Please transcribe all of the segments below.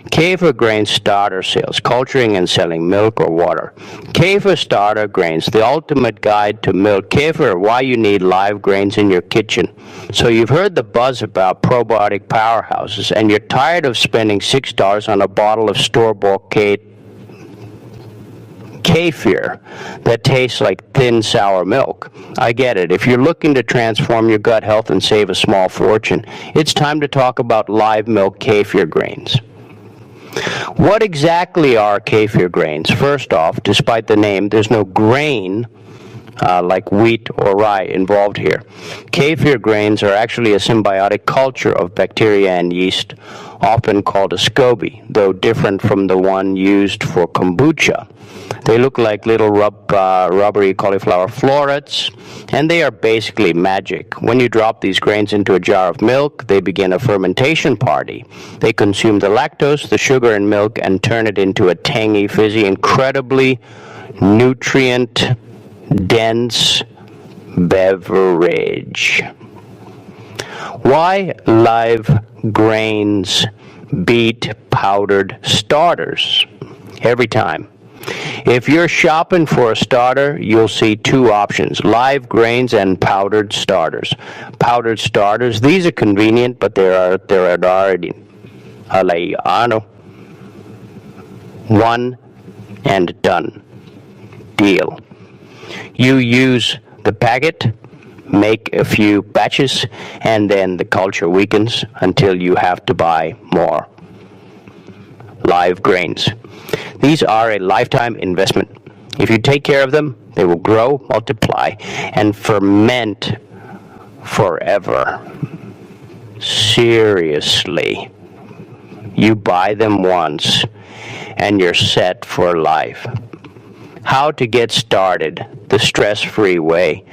Kefir grain starter sales, culturing and selling milk or water. Kefir starter grains, the ultimate guide to milk. Kefir, why you need live grains in your kitchen. So you've heard the buzz about probiotic powerhouses, and you're tired of spending $6 on a bottle of store-bought kefir that tastes like thin, sour milk. I get it. If you're looking to transform your gut health and save a small fortune, it's time to talk about live milk kefir grains. What exactly are kefir grains? First off, despite the name, there's no grain like wheat or rye involved here. Kefir grains are actually a symbiotic culture of bacteria and yeast, often called a SCOBY, though different from the one used for kombucha. They look like little rubbery cauliflower florets, and they are basically magic. When you drop these grains into a jar of milk, they begin a fermentation party. They consume the lactose, the sugar in milk, and turn it into a tangy, fizzy, incredibly nutrient-dense beverage. Why live grains beat powdered starters every time? If you're shopping for a starter, you'll see two options: live grains and powdered starters. Powdered starters, these are convenient, but they're already one and done deal. You use the packet, make a few batches, and then the culture weakens until you have to buy more. Live grains. These are a lifetime investment. If you take care of them, they will grow, multiply, and ferment forever. Seriously. You buy them once, and you're set for life. How to get started the stress-free way.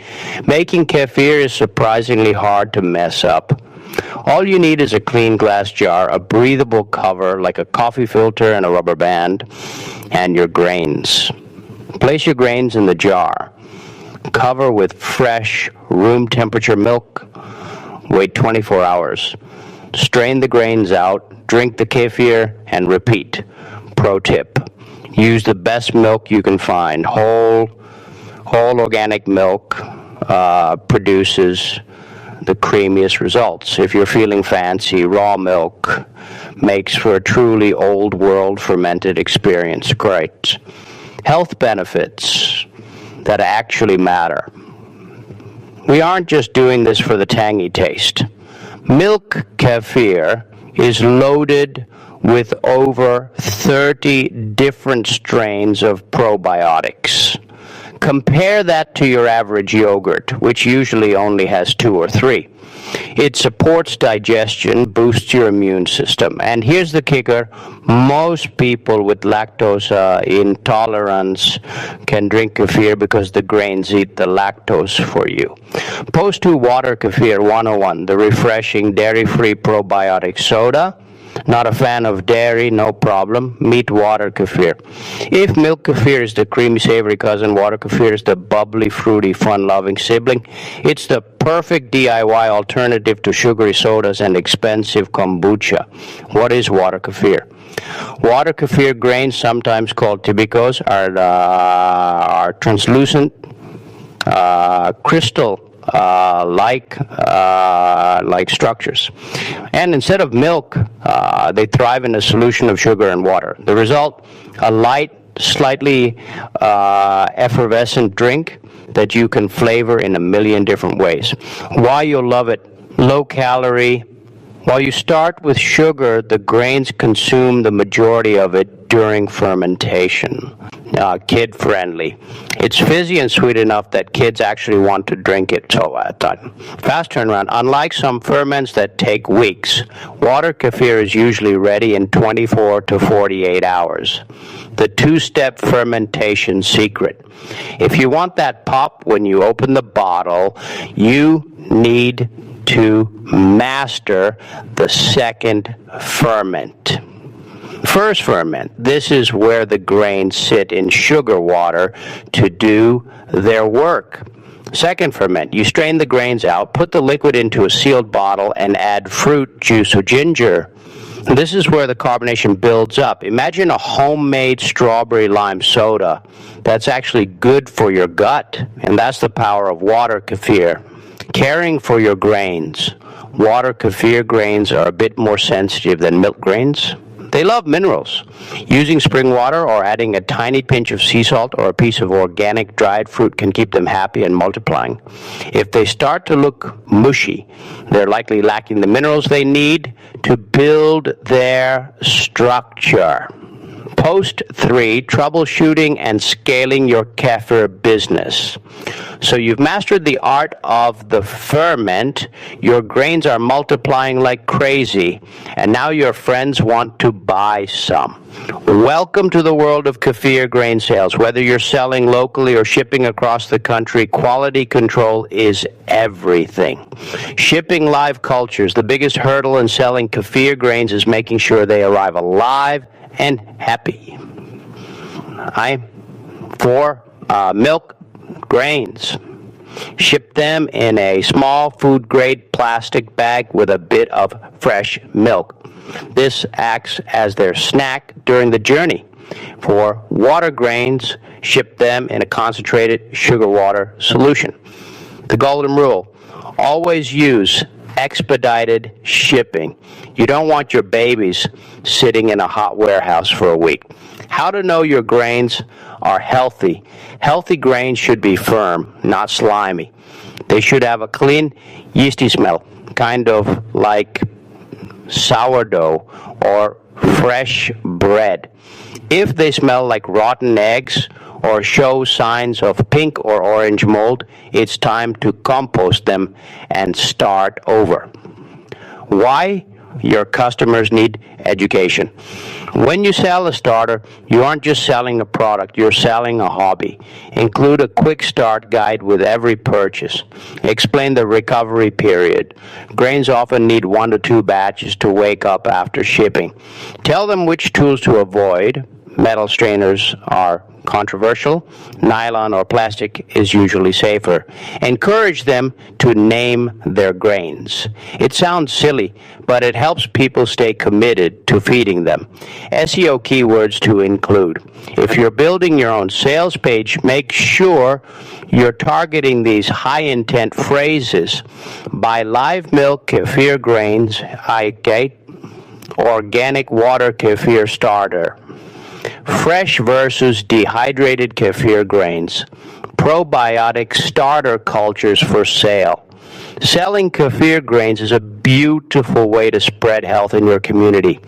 Making kefir is surprisingly hard to mess up. All you need is a clean glass jar, a breathable cover like a coffee filter and a rubber band, and your grains. Place your grains in the jar. Cover with fresh, room temperature milk. Wait 24 hours. Strain the grains out, drink the kefir, and repeat. Pro tip: use the best milk you can find. Whole organic milk produces the creamiest results. If you're feeling fancy, raw milk makes for a truly old world fermented experience. Great. Health benefits that actually matter. We aren't just doing this for the tangy taste. Milk kefir is loaded with over 30 different strains of probiotics. Compare that to your average yogurt, which usually only has 2 or 3. It supports digestion, boosts your immune system. And here's the kicker: most people with lactose intolerance can drink kefir because the grains eat the lactose for you. Post to Water Kefir 101, the refreshing dairy-free probiotic soda. Not a fan of dairy? No problem. Meet water kefir. If milk kefir is the creamy, savory cousin, water kefir is the bubbly, fruity, fun-loving sibling. It's the perfect DIY alternative to sugary sodas and expensive kombucha. What is water kefir? Water kefir grains, sometimes called tibicos, are translucent, crystal like structures, and instead of milk, they thrive in a solution of sugar and water. The result: a light, slightly effervescent drink that you can flavor in a million different ways. Why you'll love it: low calorie. While you start with sugar, the grains consume the majority of it during fermentation. Kid-friendly. It's fizzy and sweet enough that kids actually want to drink it. So fast turnaround. Unlike some ferments that take weeks, water kefir is usually ready in 24 to 48 hours. The two-step fermentation secret. If you want that pop when you open the bottle, you need to master the second ferment. First ferment. This is where the grains sit in sugar water to do their work. Second ferment. You strain the grains out, put the liquid into a sealed bottle, and add fruit juice or ginger This is where the carbonation builds up. Imagine a homemade strawberry lime soda that's actually good for your gut, and that's the power of water kefir. Caring for your grains. Water kefir grains are a bit more sensitive than milk grains. They love minerals. Using spring water or adding a tiny pinch of sea salt or a piece of organic dried fruit can keep them happy and multiplying. If they start to look mushy, they're likely lacking the minerals they need to build their structure. Post 3, troubleshooting and scaling your kefir business. So you've mastered the art of the ferment, your grains are multiplying like crazy, and now your friends want to buy some. Welcome to the world of kefir grain sales. Whether you're selling locally or shipping across the country, quality control is everything. Shipping live cultures. The biggest hurdle in selling kefir grains is making sure they arrive alive and happy. For milk grains. Ship them in a small food-grade plastic bag with a bit of fresh milk. This acts as their snack during the journey. For water grains, ship them in a concentrated sugar water solution. The golden rule, always use expedited shipping. You don't want your babies sitting in a hot warehouse for a week. How to know your grains are healthy. Healthy grains should be firm, not slimy. They should have a clean, yeasty smell, kind of like sourdough or fresh bread. If they smell like rotten eggs or show signs of pink or orange mold, it's time to compost them and start over. Why? Your customers need education. When you sell a starter, you aren't just selling a product, you're selling a hobby. Include a quick start guide with every purchase. Explain the recovery period. Grains often need 1 to 2 batches to wake up after shipping. Tell them which tools to avoid. Metal strainers are controversial. Nylon or plastic is usually safer. Encourage them to name their grains. It sounds silly, but it helps people stay committed to feeding them. SEO keywords to include. If you're building your own sales page, make sure you're targeting these high-intent phrases. Buy live milk kefir grains, organic water kefir starter. Fresh versus dehydrated kefir grains. Probiotic starter cultures for sale. Selling kefir grains is a beautiful way to spread health in your community.